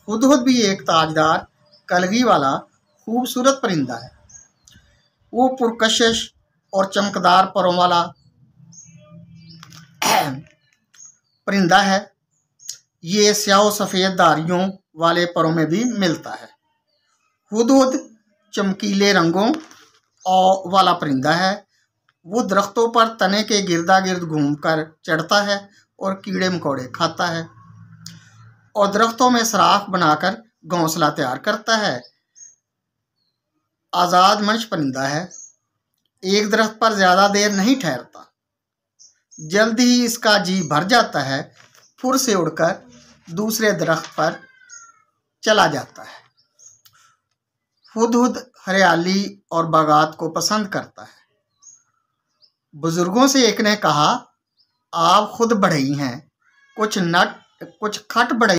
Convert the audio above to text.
हुदहुद भी एक ताजदार कलगी वाला खूबसूरत परिंदा है। वो पुरकशिश और चमकदार परों वाला परिंदा है। ये स्याह सफ़ेद धारियों वाले परों में भी मिलता है। हुदहुद चमकीले रंगों वाला परिंदा है। वो दरख्तों पर तने के गिरदा गिर्द घूमकर चढ़ता है और कीड़े मकोड़े खाता है और दरख्तों में सराख बनाकर घोंसला तैयार करता है। आज़ाद मंश परिंदा है। एक दरख्त पर ज़्यादा देर नहीं ठहरता। जल्द ही इसका जी भर जाता है, फुर से उड़कर दूसरे दरख्त पर चला जाता है। हुदहुद हरियाली और बागात को पसंद करता है। बुजुर्गों से एक ने कहा, आप खुद बढ़ई हैं, कुछ खट बढ़ई